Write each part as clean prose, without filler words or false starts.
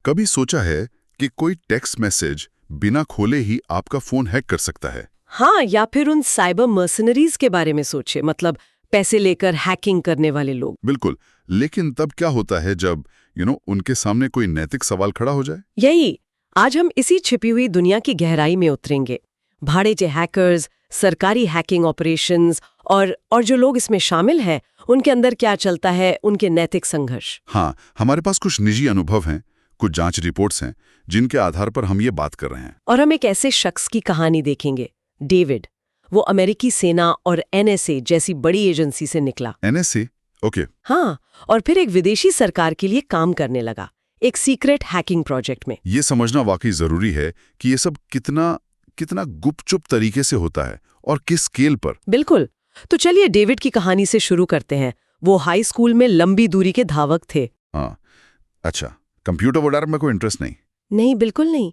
कभी सोचा है कि कोई टेक्स्ट मैसेज बिना खोले ही आपका फोन हैक कर सकता है? हाँ, या फिर उन साइबर मर्सनरीज के बारे में सोचे, मतलब पैसे लेकर हैकिंग करने वाले लोग। बिल्कुल। लेकिन तब क्या होता है जब उनके सामने कोई नैतिक सवाल खड़ा हो जाए? यही आज हम इसी छिपी हुई दुनिया की गहराई में उतरेंगे। भाड़ेचे हैकर्स, सरकारी हैकिंग ऑपरेशंस और जो लोग इसमें शामिल हैं, उनके अंदर क्या चलता है, उनके नैतिक संघर्ष। हाँ, हमारे पास कुछ निजी अनुभव हैं, कुछ जांच रिपोर्ट्स हैं, जिनके आधार पर हम ये बात कर रहे हैं। और हम एक ऐसे शख्स की कहानी देखेंगे, डेविड। वो अमेरिकी सेना और एनएसए जैसी बड़ी एजेंसी से निकला। एनएसए? ओके। हाँ, और फिर एक विदेशी सरकार के लिए काम करने लगा, एक सीक्रेट हैकिंग प्रोजेक्ट में। ये समझना वाकई जरूरी है कि ये सब कितना गुपचुप तरीके से होता है और किस स्केल पर। बिल्कुल। तो चलिए डेविड की कहानी से शुरू करते हैं। वो हाई स्कूल में लंबी दूरी के धावक थे। हाँ, अच्छा। कंप्यूटर वगैरह में कोई इंटरेस्ट नहीं? नहीं, बिल्कुल नहीं।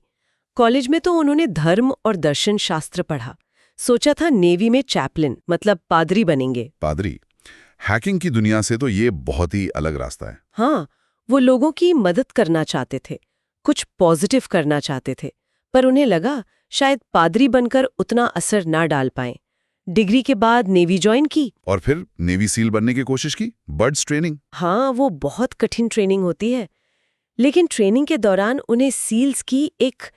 कॉलेज में तो उन्होंने धर्म और दर्शन शास्त्र पढ़ा। सोचा था नेवी में चैपलिन, मतलब पादरी बनेंगे। पादरी? हैकिंग की दुनिया से तो ये बहुत ही अलग रास्ता है। हाँ, वो लोगों की मदद करना चाहते थे, कुछ पॉजिटिव करना चाहते थे, पर उन्हें लगा शायद पादरी बनकर उतना असर ना डाल पाएं। डिग्री के बाद नेवी ज्वाइन की। और फिर नेवी सील बनने की कोशिश की, बर्ड्स ट्रेनिंग। हाँ, वो बहुत कठिन ट्रेनिंग होती है, लेकिन ट्रेनिंग के दौरान उन्हें सील्स की एक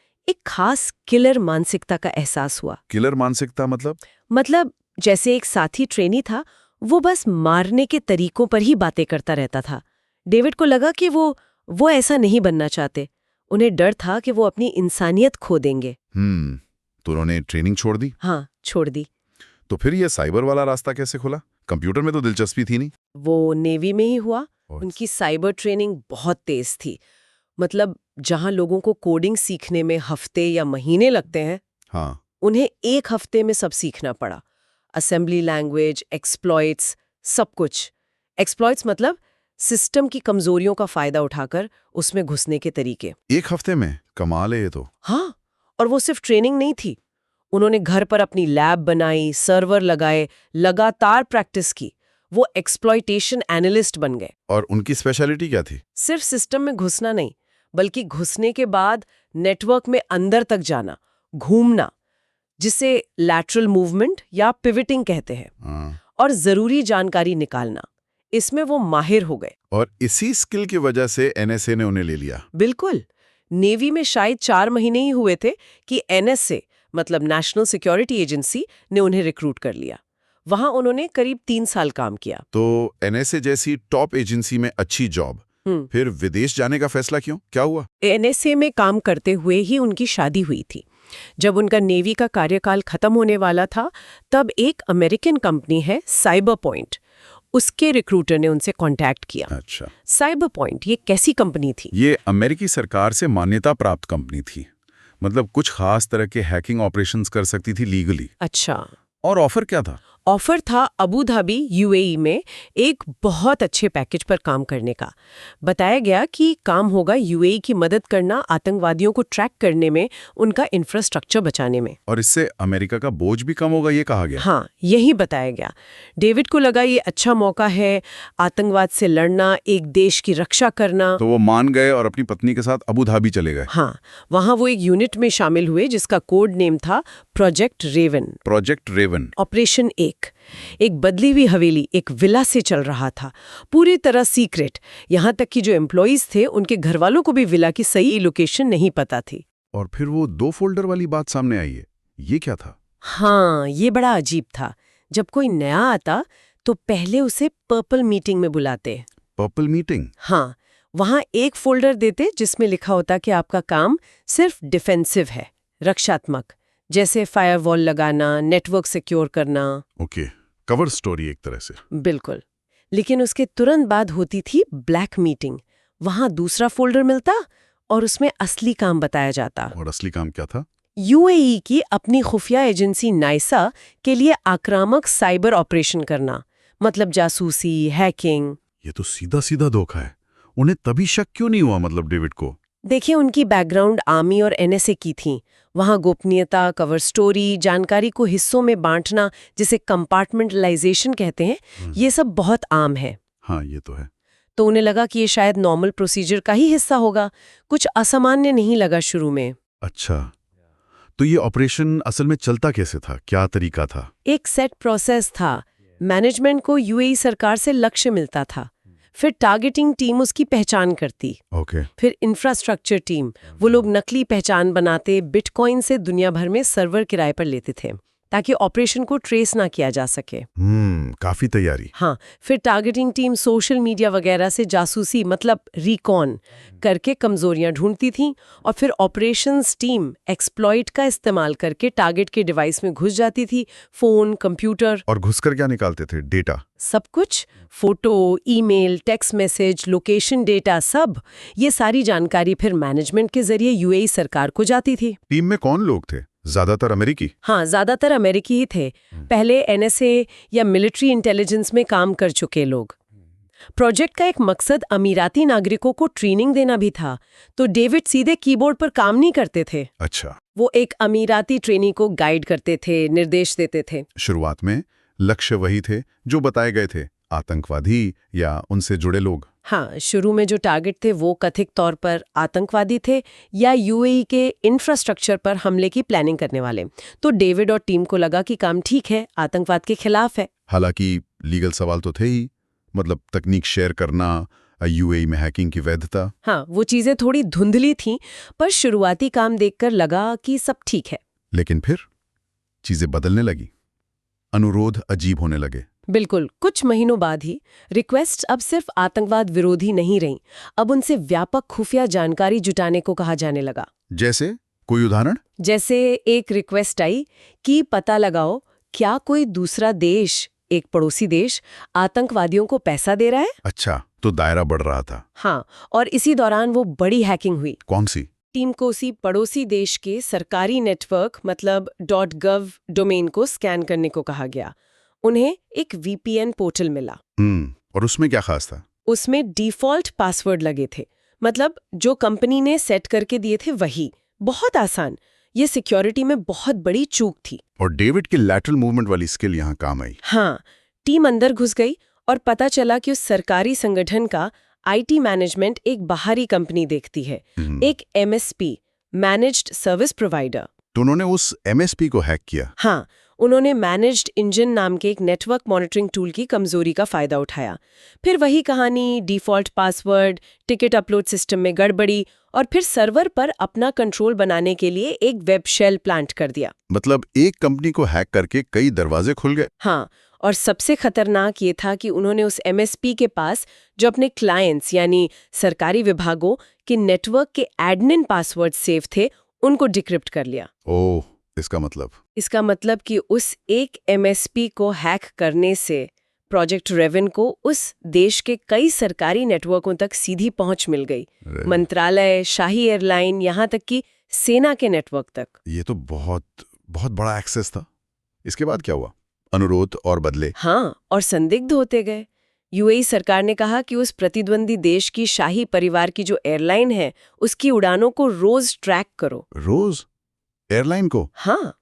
खास किलर मानसिकता का एहसास हुआ। किलर मानसिकता मतलब? मतलब जैसे एक साथी ट्रेनी था, वो बस मारने के तरीकों पर ही बातें करता रहता था। डेविड को लगा कि वो ऐसा नहीं बनना चाहते। उन्हें डर था कि वो अपनी इंसानियत खो देंगे। तो उन्होंने ट्रेनिंग छोड़ दी? हाँ, छोड़ दी। तो फिर ये साइबर वाला रास्ता कैसे खुला? कंप्यूटर में तो दिलचस्पी थी नहीं। वो नेवी में ही हुआ। उनकी साइबर ट्रेनिंग बहुत तेज थी। मतलब जहां लोगों को कोडिंग सीखने में हफ्ते या महीने लगते हैं, हाँ, उन्हें एक हफ्ते में सब सीखना पड़ा। असेंबली लैंग्वेज, एक्सप्लॉइट्स, सब कुछ। एक्सप्लॉइट्स मतलब सिस्टम की कमजोरियों का फायदा उठाकर उसमें घुसने के तरीके। एक हफ्ते में? कमाल है ये तो। हाँ, और वो सिर्फ ट्रेनिंग नहीं थी। उन्होंने घर पर अपनी लैब बनाई, सर्वर लगाए, लगातार प्रैक्टिस की। वो एक्सप्लॉइटेशन एनालिस्ट बन गए। और उनकी स्पेशलिटी क्या थी? सिर्फ सिस्टम में घुसना नहीं, बल्कि घुसने के बाद नेटवर्क में अंदर तक जाना, घूमना, जिसे लैटरल मूवमेंट या पिवटिंग कहते हैं, हाँ। और जरूरी जानकारी निकालना। इसमें वो माहिर हो गए। और इसी स्किल की वजह से एनएसए ने उन्हें ले लिया? बिल्कुल। नेवी में शायद 4 महीने ही हुए थे कि एनएसए, मतलब नेशनल सिक्योरिटी एजेंसी, ने उन्हें रिक्रूट कर लिया। वहां उन्होंने करीब 3 साल काम किया। तो एनएसए जैसी टॉप एजेंसी में अच्छी जॉब, फिर विदेश जाने का फैसला क्यों? क्या हुआ? एनएसए में काम करते हुए ही उनकी शादी हुई थी। जब उनका नेवी का कार्यकाल खत्म होने वाला था, तब एक अमेरिकन कंपनी है साइबर पॉइंट, उसके रिक्रूटर ने उनसे कांटेक्ट किया। अच्छा। साइबर पॉइंट ये कैसी कंपनी थी? ये अमेरिकी सरकार से मान्यता प्राप्त कंपनी थी। मतलब कुछ खास तरह के हैकिंग ऑपरेशंस कर सकती थी लीगली। अच्छा। और ऑफर क्या था? ऑफर था अबू धाबी यूएई में एक बहुत अच्छे पैकेज पर काम करने का। बताया गया कि काम होगा यूएई की मदद करना, आतंकवादियों को ट्रैक करने में, उनका इंफ्रास्ट्रक्चर बचाने में। और इससे अमेरिका का बोझ भी कम होगा, ये कहा गया। हाँ, यही बताया गया। डेविड को लगा ये अच्छा मौका है, आतंकवाद से लड़ना, एक देश की रक्षा करना। तो वो मान गए और अपनी पत्नी के साथ अबू धाबी चले गए। हाँ, वहाँ वो एक यूनिट में शामिल हुए जिसका कोड नेम था project Raven. Project Raven. Operation एक बदली हुई हवेली, एक विला से चल रहा था, पूरी तरह सीक्रेट। यहाँ तक कि जो एम्प्लॉइज थे, उनके घर वालों को भी विला की सही लोकेशन नहीं पता थी। और फिर वो 2 फोल्डर वाली बात सामने आई है, ये क्या था? हाँ, ये बड़ा अजीब था। जब कोई नया आता तो पहले उसे पर्पल मीटिंग में बुलाते। Purple meeting? हाँ, वहाँ एक फोल्डर देते जिसमें लिखा होता कि आपका काम सिर्फ डिफेंसिव है, रक्षात्मक, जैसे फायरवॉल लगाना, नेटवर्क सिक्योर करना। ओके, कवर स्टोरी एक तरह से। बिल्कुल। लेकिन उसके तुरंत बाद होती थी ब्लैक मीटिंग। वहां दूसरा फोल्डर मिलता और उसमें असली काम बताया जाता। और असली काम क्या था? यूएई की अपनी खुफिया एजेंसी नाइसा के लिए आक्रामक साइबर ऑपरेशन करना, मतलब जासूसी, हैकिंग। ये तो सीधा सीधा धोखा है। उन्हें तभी शक क्यों नहीं हुआ, मतलब डेविड को? देखिए, उनकी बैकग्राउंड आर्मी और एनएसए की थी। वहां गोपनीयता, कवर स्टोरी, जानकारी को हिस्सों में बांटना, जिसे कंपार्टमेंटलाइजेशन कहते हैं, ये सब बहुत आम है। हाँ, ये तो है। तो उन्हें लगा कि ये शायद नॉर्मल प्रोसीजर का ही हिस्सा होगा, कुछ असामान्य नहीं लगा शुरू में। अच्छा, तो ये ऑपरेशन असल में चलता कैसे था, क्या तरीका था? एक सेट प्रोसेस था। मैनेजमेंट को यूएई सरकार से लक्ष्य मिलता था, फिर टारगेटिंग टीम उसकी पहचान करती, ओके। फिर इंफ्रास्ट्रक्चर टीम, वो लोग नकली पहचान बनाते, बिटकॉइन से दुनिया भर में सर्वर किराए पर लेते थे ताकि ऑपरेशन को ट्रेस ना किया जा सके। काफी तैयारी। हाँ, फिर टारगेटिंग टीम सोशल मीडिया वगैरह से जासूसी मतलब रिकॉन करके कमजोरियां ढूंढती थी, और फिर ऑपरेशंस टीम एक्सप्लॉइट का इस्तेमाल करके टारगेट के डिवाइस में घुस जाती थी, फोन, कंप्यूटर। और घुसकर क्या निकालते थे? डेटा? सब कुछ, photo, email, text message, location data, सब। ये सारी जानकारी फिर मैनेजमेंट के जरिए यूएई सरकार को जाती थी। टीम में कौन लोग थे? ज्यादातर अमेरिकी? हाँ, ज्यादातर अमेरिकी ही थे, पहले एनएसए या मिलिट्री इंटेलिजेंस में काम कर चुके लोग। प्रोजेक्ट का एक मकसद अमीराती नागरिकों को ट्रेनिंग देना भी था, तो डेविड सीधे कीबोर्ड पर काम नहीं करते थे। अच्छा। वो एक अमीराती ट्रेनी को गाइड करते थे, निर्देश देते थे। शुरुआत में लक्ष्य वही थे जो बताए गए थे, आतंकवादी या उनसे जुड़े लोग? हाँ, शुरू में जो टारगेट थे वो कथित तौर पर आतंकवादी थे या यूएई के इंफ्रास्ट्रक्चर पर हमले की प्लानिंग करने वाले। तो डेविड और टीम को लगा कि काम ठीक है, आतंकवाद के खिलाफ है। हालांकि लीगल सवाल तो थे ही, मतलब तकनीक शेयर करना, यूएई में हैकिंग की वैधता। हाँ, वो चीजें थोड़ी धुंधली थीं, पर शुरुआती काम देखकर लगा कि सब ठीक है। लेकिन फिर चीजें बदलने लगी, अनुरोध अजीब होने लगे। बिल्कुल, कुछ महीनों बाद ही रिक्वेस्ट अब सिर्फ आतंकवाद विरोधी नहीं रहीं, अब उनसे व्यापक खुफिया जानकारी जुटाने को कहा जाने लगा। जैसे? कोई उदाहरण? जैसे एक रिक्वेस्ट आई कि पता लगाओ क्या कोई दूसरा देश, एक पड़ोसी देश, आतंकवादियों को पैसा दे रहा है। अच्छा, तो दायरा बढ़ रहा था। हाँ, और इसी दौरान वो बड़ी हैकिंग हुई। कौन सी? टीम को उसी पड़ोसी देश के सरकारी नेटवर्क मतलब .gov डोमेन को स्कैन करने को कहा गया। उन्हें एक वीपीएन पोर्टल मिला। और उसमें क्या खास था? उसमें डिफॉल्ट पासवर्ड लगे थे, मतलब जो कंपनी ने सेट करके दिए थे वही। बहुत आसान। ये सिक्योरिटी में बहुत बड़ी चूक थी। और डेविड की लैटरल मूवमेंट वाली स्किल यहाँ काम आई। हाँ, टीम अंदर घुस गई और पता चला कि उस सरकारी संगठन का आईटी मैनेजमेंट एक बाहरी कंपनी देखती है, एक एमएसपी, मैनेज्ड सर्विस प्रोवाइडर। तो उन्होंने उस एमएसपी को हैक किया? हाँ, उन्होंने मैनेज्ड इंजन नाम के एक नेटवर्क मॉनिटरिंग टूल की कमजोरी का फायदा उठाया। फिर वही कहानी, default password, ticket upload system में गड़बड़ी, और फिर सर्वर पर अपना कंट्रोल बनाने के लिए एक वेब शेल प्लांट कर दिया। मतलब एक कंपनी को हैक करके कई दरवाजे खुल गए। हाँ, और सबसे खतरनाक ये था कि उन्होंने उस एमएसपी के पास जो अपने क्लाइंट्स यानी सरकारी विभागों के नेटवर्क के एडमिन पासवर्ड सेव थे, उनको डिक्रिप्ट कर लिया। ओह, इसका मतलब कि उस एक एमएसपी को हैक करने से प्रोजेक्ट रेवन को उस देश के कई सरकारी नेटवर्कों तक सीधी पहुंच मिल गई। मंत्रालय, शाही एयरलाइन, यहाँ तक कि सेना के नेटवर्क तक। ये तो बहुत बहुत बड़ा एक्सेस था। इसके बाद क्या हुआ? अनुरोध और बदले? हाँ, और संदिग्ध होते गए। यूएई सरकार ने कहा कि उस प्रतिद्वंदी देश की शाही परिवार की जो एयरलाइन है, उसकी उड़ानों को रोज ट्रैक करो। रोज? एयरलाइन को? हाँ,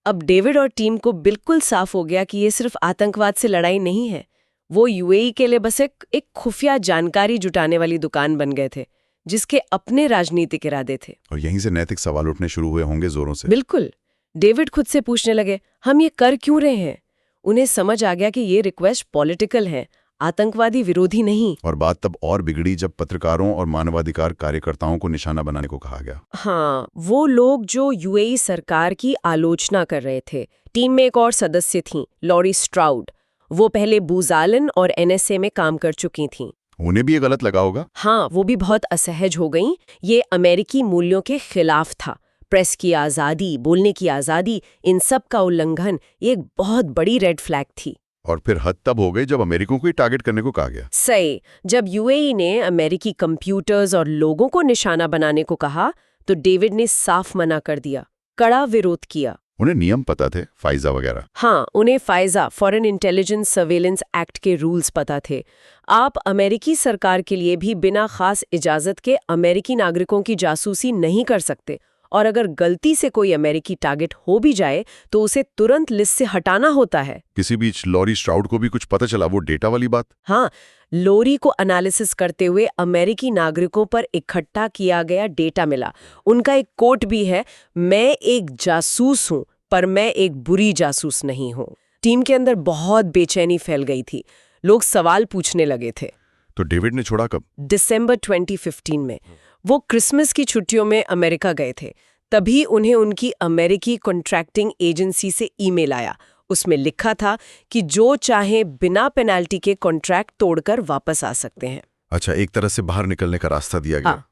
अब डेविड और टीम को बिल्कुल साफ हो गया कि ये सिर्फ आतंकवाद से लड़ाई नहीं है। वो यूएई के लिए बस एक खुफिया जानकारी जुटाने वाली दुकान बन गए थे, जिसके अपने राजनीतिक इरादे थे। और यहीं से नैतिक सवाल उठने शुरू हुए होंगे जोरों से। बिल्कुल। डेविड खुद से पूछने लगे, हम ये कर क्यों रहे हैं? उन्हें समझ आ गया कि ये रिक्वेस्ट पॉलिटिकल है, आतंकवादी विरोधी नहीं। और बात तब और बिगड़ी जब पत्रकारों और मानवाधिकार कार्यकर्ताओं को निशाना बनाने को कहा गया। हाँ, वो लोग जो यूएई सरकार की आलोचना कर रहे थे। टीम में एक और सदस्य थीं, लॉरी स्ट्राउड। वो पहले बूजालन और एनएसए में काम कर चुकी थीं। उन्हें भी ये गलत लगा होगा। हाँ, वो भी बहुत असहज हो गईं। ये अमेरिकी मूल्यों के खिलाफ था। प्रेस की आज़ादी, बोलने की आज़ादी, इन सब का उल्लंघन एक बहुत बड़ी रेड फ्लैग थी। और फिर हद तब हो गई जब अमेरिकों को ही टारगेट करने को कहा गया। सही। जब यूएई ने अमेरिकी कंप्यूटर्स और लोगों को निशाना बनाने को कहा, तो डेविड ने साफ मना कर दिया, कड़ा विरोध किया। उन्हें नियम पता थे, फाइजा वगैरह? हाँ, उन्हें Pfizer, foreign intelligence surveillance act के रूल्स पता थे। आप अमेरिकी सरकार के लिए भी बिना खास इजाजत के अमेरिकी नागरिकों की जासूसी नहीं कर सकते, और अगर गलती से कोई अमेरिकी टारगेट हो भी जाए तो उसे तुरंत लिस्ट से हटाना होता है। किसी बीच लॉरी स्ट्राउड को भी कुछ पता चला, वो डेटा वाली बात? हाँ, लोरी को एनालिसिस करते हुए अमेरिकी नागरिकों पर इकट्ठा किया गया डेटा मिला। उनका एक कोट भी है, मैं एक जासूस हूं पर मैं एक बुरी जासूस नहीं हूं। टीम के अंदर बहुत बेचैनी फैल गई थी। लोग सवाल पूछने लगे थे। तो डेविड ने छोड़ा कब? दिसंबर 2015 में। वो क्रिसमस की छुट्टियों में अमेरिका गए थे। तभी उन्हें उनकी अमेरिकी कॉन्ट्रैक्टिंग एजेंसी से ईमेल आया। उसमें लिखा था कि जो चाहे बिना पेनाल्टी के कॉन्ट्रैक्ट तोड़कर वापस आ सकते हैं। अच्छा, एक तरह से बाहर निकलने का रास्ता दिया गया। हाँ।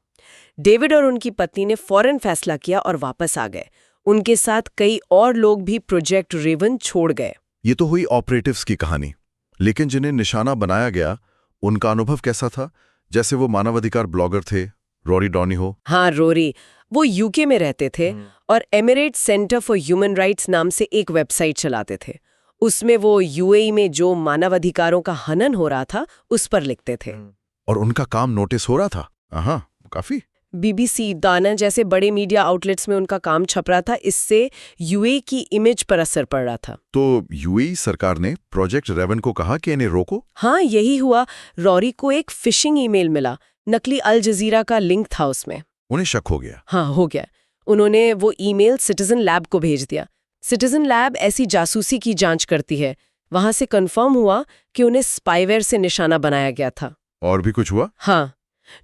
डेविड और उनकी पत्नी ने फौरन फैसला किया और वापस आ गए। उनके साथ कई और लोग भी प्रोजेक्ट रेवन छोड़ गए। ये तो हुई ऑपरेटिव्स की कहानी, लेकिन जिन्हें निशाना बनाया गया उनका अनुभव कैसा था? जैसे वो मानवाधिकार ब्लॉगर थे, रोरी डॉनिहो। हाँ, रोरी। वो यूके में रहते थे और Emirates centre for human rights नाम से एक वेबसाइट चलाते थे। उसमें वो यूएई में जो मानवाधिकारों का हनन हो रहा था उस पर लिखते थे। और उनका काम नोटिस हो रहा था? हाँ, काफी। बीबीसी, दाना जैसे बड़े मीडिया आउटलेट्स में उनका काम छप रहा था। इससे यूएई की इमेज पर असर पड़ रहा था। तो यूएई सरकार ने प्रोजेक्ट रेवन को कहा कि इन्हें रोको? हाँ, यही हुआ। रोरी को एक फिशिंग ईमेल मिला। नकली अल जजीरा का लिंक था उसमें। उन्हें शक हो गया। हाँ, हो गया। उन्होंने वो ईमेल सिटीजन लैब को भेज दिया। सिटीजन लैब ऐसी जासूसी की जांच करती है। वहां से कंफर्म हुआ कि उन्हें स्पाईवेयर से निशाना बनाया गया था। और भी कुछ हुआ? हाँ,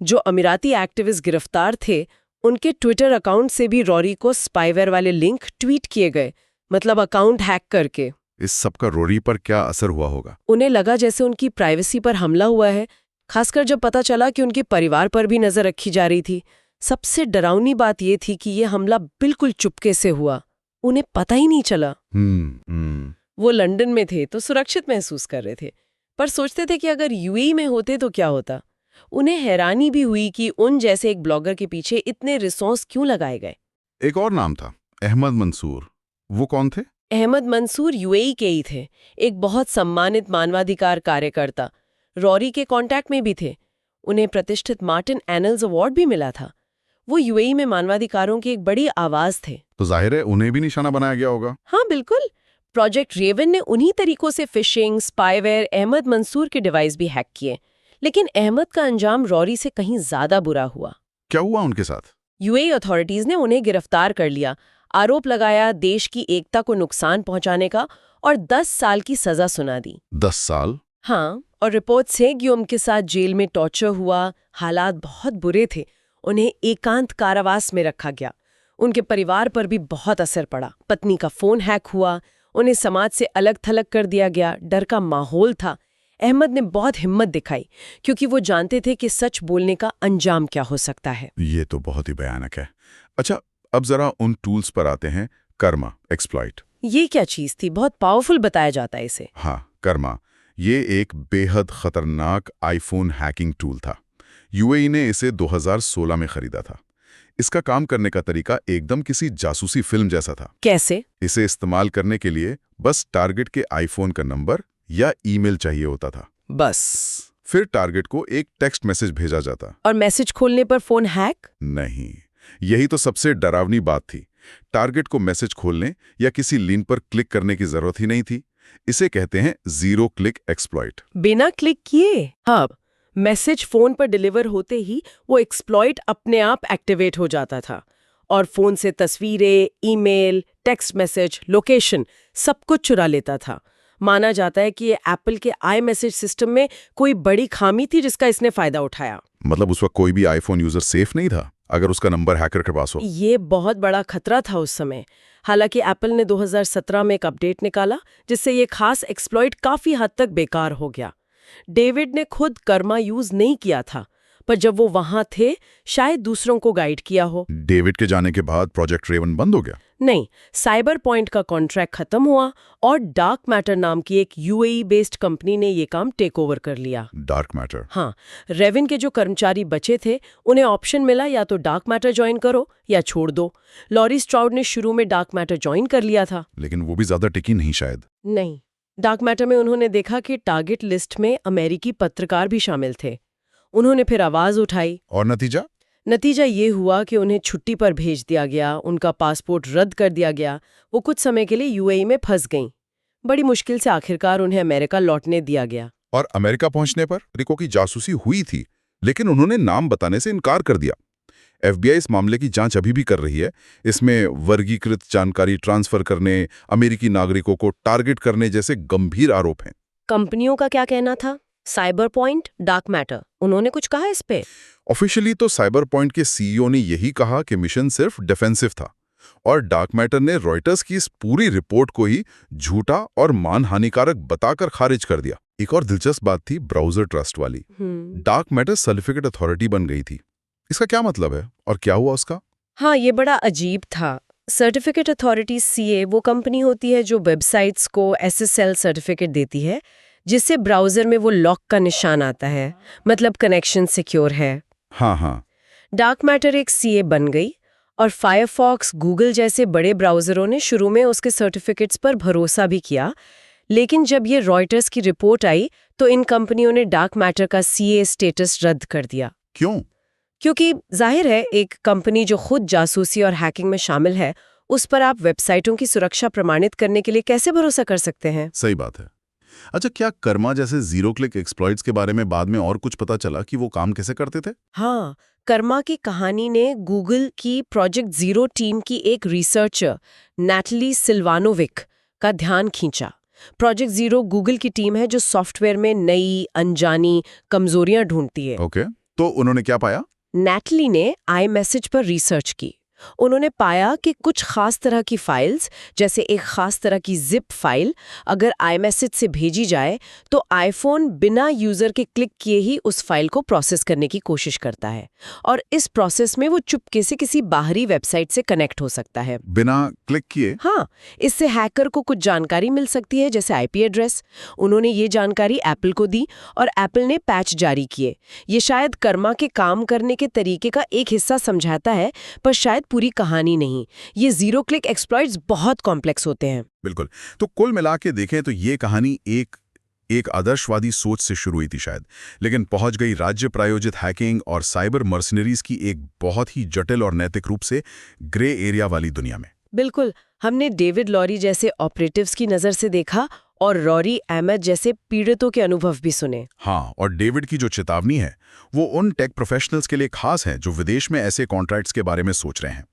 जो अमीराती एक्टिविस्ट गिरफ्तार थे उनके ट्विटर अकाउंट से भी रोरी को स्पाईवेयर वाले लिंक ट्वीट किए गए, मतलब अकाउंट हैक करके। इस सब का रोरी पर क्या असर हुआ होगा? उन्हें लगा जैसे उनकी प्राइवेसी पर हमला हुआ है, खासकर जब पता चला कि उनके परिवार पर भी नजर रखी जा रही थी। सबसे डरावनी बात ये थी कि ये हमला बिल्कुल चुपके से हुआ। उन्हें पता ही नहीं चला। वो लंदन में थे तो सुरक्षित महसूस कर रहे थे, पर सोचते थे कि अगर यूएई में होते तो क्या होता। उन्हें हैरानी भी हुई कि उन जैसे एक ब्लॉगर के पीछे इतने रिसोर्स क्यों लगाए गए। एक और नाम था, अहमद मंसूर। वो कौन थे? अहमद मंसूर यूएई के ही थे, एक बहुत सम्मानित मानवाधिकार कार्यकर्ता। रोरी के कांटेक्ट में भी थे। उन्हें प्रतिष्ठित मार्टिन एनल्स अवार्ड भी मिला था। वो यूएई में मानवाधिकारों की एक बड़ी आवाज थे। तो जाहिर है उन्हें भी निशाना बनाया गया होगा। हाँ, बिल्कुल। प्रोजेक्ट रेवन ने उन्हीं तरीकों से फिशिंग, स्पाईवेयर, अहमद मंसूर के डिवाइस भी हैक किए। लेकिन अहमद का अंजाम रोरी से कहीं ज्यादा बुरा हुआ। क्या हुआ उनके साथ? यूएई अथॉरिटीज ने उन्हें गिरफ्तार कर लिया, आरोप लगाया देश की एकता को नुकसान पहुंचाने का, और 10 साल की सजा सुना दी। 10 साल? हाँ, और रिपोर्ट्स है कि उनके साथ जेल में टॉर्चर हुआ। हालात बहुत बुरे थे। उन्हें एकांत कारावास में रखा गया। उनके परिवार पर भी बहुत असर पड़ा। पत्नी का फोन हैक हुआ। उन्हें समाज से अलग थलग कर दिया गया। डर का माहौल था। अहमद ने बहुत हिम्मत दिखाई क्योंकि वो जानते थे कि सच बोलने का अंजाम क्या हो सकता है। ये तो बहुत ही भयानक है। अच्छा, अब जरा उन टूल्स पर आते हैं। कर्मा, एक्सप्लॉइट। ये क्या चीज थी? बहुत पावरफुल बताया जाता है इसे। हाँ, कर्मा। ये एक बेहद खतरनाक आईफोन हैकिंग टूल था। यूएई ने इसे 2016 में खरीदा था। इसका काम करने का तरीका एकदम किसी जासूसी फिल्म जैसा था। कैसे? इसे इस्तेमाल करने के लिए बस टारगेट के आईफोन का नंबर या ईमेल चाहिए होता था। बस। फिर टारगेट को एक टेक्स्ट मैसेज भेजा जाता। और मैसेज खोलने पर फोन हैक? नहीं, यही तो सबसे डरावनी बात थी। टारगेट को मैसेज खोलने या किसी लिंक पर क्लिक करने की जरूरत ही नहीं थी। इसे कहते हैं जीरो क्लिक एक्सप्लॉइट। बिना क्लिक किए? हाँ, मैसेज फोन पर डिलीवर होते ही वो एक्सप्लॉइट अपने आप एक्टिवेट हो जाता था और फोन से तस्वीरें, ईमेल, टेक्स्ट मैसेज, लोकेशन सब कुछ चुरा लेता था। माना जाता है कि ये एप्पल के आई मैसेज सिस्टम में कोई बड़ी खामी थी जिसका इसने फायदा उठाया। मतलब उस वक्त कोई भी आईफोन यूजर सेफ नहीं था अगर उसका नंबर हैकर के पास हो। ये बहुत बड़ा खतरा था उस समय। हालांकि एप्पल ने 2017 में एक अपडेट निकाला जिससे ये खास एक्सप्लॉइट काफी हद तक बेकार हो गया। डेविड ने खुद कर्मा यूज नहीं किया था, पर जब वो वहां थे शायद दूसरों को गाइड किया हो। डेविड के जाने के बाद प्रोजेक्ट रेवन बंद हो गया? नहीं, साइबर पॉइंट का कॉन्ट्रैक्ट खत्म हुआ और डार्क मैटर नाम की एक यूएई बेस्ड कंपनी ने ये काम टेक ओवर कर लिया। Dark matter? हाँ, रेवन के जो कर्मचारी बचे थे उन्हें ऑप्शन मिला, या तो डार्क मैटर ज्वाइन करो या छोड़ दो। लॉरी स्ट्राउड ने शुरू में डार्क मैटर ज्वाइन कर लिया था, लेकिन वो भी ज्यादा टिकी नहीं शायद। नहीं, डार्क मैटर में उन्होंने देखा कि टारगेट लिस्ट में अमेरिकी पत्रकार भी शामिल थे। उन्होंने फिर आवाज उठाई और नतीजा? नतीजा ये हुआ कि उन्हें छुट्टी पर भेज दिया गया, उनका पासपोर्ट रद्द कर दिया गया। वो कुछ समय के लिए यूएई में फंस गईं। बड़ी मुश्किल से आखिरकार उन्हें अमेरिका लौटने दिया गया। और अमेरिका पहुंचने पर रिको की जासूसी हुई थी, लेकिन उन्होंने नाम बताने से इनकार कर दिया। FBI इस मामले की जांच अभी भी कर रही है। इसमें वर्गीकृत जानकारी ट्रांसफर करने, अमेरिकी नागरिकों को टारगेट करने जैसे गंभीर आरोप हैं। कंपनियों का क्या कहना था? साइबर पॉइंट, डार्क मैटर, उन्होंने कुछ कहा इस पे? ऑफिशियली तो साइबर पॉइंट के CEO ने यही कहा कि मिशन सिर्फ डिफेंसिव था, और डार्क मैटर ने रॉयटर्स की इस पूरी रिपोर्ट को ही झूठा और मानहानिकारक बताकर खारिज कर दिया। एक और दिलचस्प बात थी ब्राउजर ट्रस्ट वाली। डार्क मैटर सर्टिफिकेट अथॉरिटी बन गई थी। इसका क्या मतलब है और क्या हुआ उसका? हाँ, ये बड़ा अजीब था। सर्टिफिकेट अथॉरिटी CA वो कंपनी होती है जो वेबसाइट्स को SSL सर्टिफिकेट देती है, जिससे ब्राउजर में वो लॉक का निशान आता है, मतलब कनेक्शन सिक्योर है। हाँ। डार्क मैटर एक CA बन गई और फायरफॉक्स, गूगल जैसे बड़े ब्राउजरों ने शुरू में उसके सर्टिफिकेट्स पर भरोसा भी किया, लेकिन जब ये रॉयटर्स की रिपोर्ट आई तो इन कंपनियों ने डार्क मैटर का CA स्टेटस रद्द कर दिया। क्यों? क्योंकि जाहिर है, एक कंपनी जो खुद जासूसी और हैकिंग में शामिल है, उस पर आप वेबसाइटों की सुरक्षा प्रमाणित करने के लिए कैसे भरोसा कर सकते हैं? सही बात है। अच्छा, क्या कर्मा जैसे जीरो क्लिक एक्सप्लॉइट्स के बारे में बाद में और कुछ पता चला कि वो काम कैसे करते थे? हाँ, कर्मा की कहानी ने गूगल की प्रोजेक्ट जीरो टीम की एक रिसर्चर नैटली सिल्वानोविक का ध्यान खींचा। प्रोजेक्ट जीरो गूगल की टीम है जो सॉफ्टवेयर में नई, अनजानी कमजोरियां ढूंढती है। ओके, तो उन्होंने क्या पाया? नैटली ने iMessage पर रिसर्च की। उन्होंने पाया कि कुछ खास तरह की फाइल्स, जैसे एक खास तरह की जिप फाइल, अगर iMessage से भेजी जाए तो आईफोन बिना यूजर के क्लिक किए ही उस फाइल को प्रोसेस करने की कोशिश करता है, और इस प्रोसेस में वो चुपके से किसी बाहरी वेबसाइट से कनेक्ट हो सकता है बिना क्लिक किए? हाँ, इससे हैकर को कुछ जानकारी मिल सकती है, जैसे IP एड्रेस। उन्होंने ये जानकारी एप्पल को दी और एप्पल ने पैच जारी किए। ये शायद कर्मा के काम करने के तरीके का एक हिस्सा समझाता है, पर शायद पूरी कहानी नहीं। ये जीरो क्लिक एक्सप्लॉइट्स बहुत कॉम्प्लेक्स होते हैं। बिल्कुल। तो कुल मिला के देखें तो ये कहानी एक आदर्शवादी सोच से शुरू हुई थी शायद, लेकिन पहुंच गई राज्य प्रायोजित हैकिंग और साइबर मर्सनरीज की एक बहुत ही जटिल और नैतिक रूप से ग्रे एरिया वाली दुनिया में। बिल्कुल, हमने डेविड लॉरी जैसे ऑपरेटिव्स की नज़र से देखा और रॉरी अहमद जैसे पीड़ितों के अनुभव भी सुने। हाँ, और डेविड की जो चेतावनी है वो उन टेक प्रोफेशनल्स के लिए खास है जो विदेश में ऐसे कॉन्ट्रैक्ट्स के बारे में सोच रहे हैं,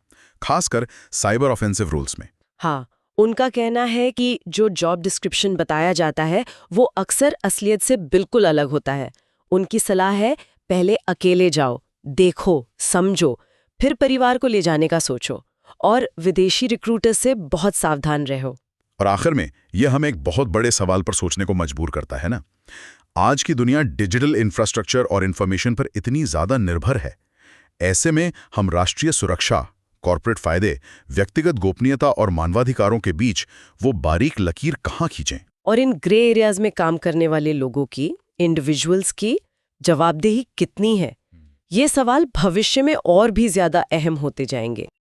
खासकर साइबर ऑफेंसिव रोल्स में। हाँ, उनका कहना है कि जो जॉब डिस्क्रिप्शन बताया जाता है वो अक्सर असलियत से बिल्कुल अलग होता है। उनकी सलाह है, पहले अकेले जाओ, देखो, समझो, फिर परिवार को ले जाने का सोचो, और विदेशी रिक्रूटर से बहुत सावधान रहो। और आखिर में यह हमें एक बहुत बड़े सवाल पर सोचने को मजबूर करता है ना। आज की दुनिया डिजिटल इंफ्रास्ट्रक्चर और इंफॉर्मेशन पर इतनी ज्यादा निर्भर है। ऐसे में हम राष्ट्रीय सुरक्षा, कॉर्पोरेट फायदे, व्यक्तिगत गोपनीयता और मानवाधिकारों के बीच वो बारीक लकीर कहाँ खींचें? और इन ग्रे एरियाज में काम करने वाले लोगों की, इंडिविजुअल्स की जवाबदेही कितनी है? ये सवाल भविष्य में और भी ज्यादा अहम होते जाएंगे।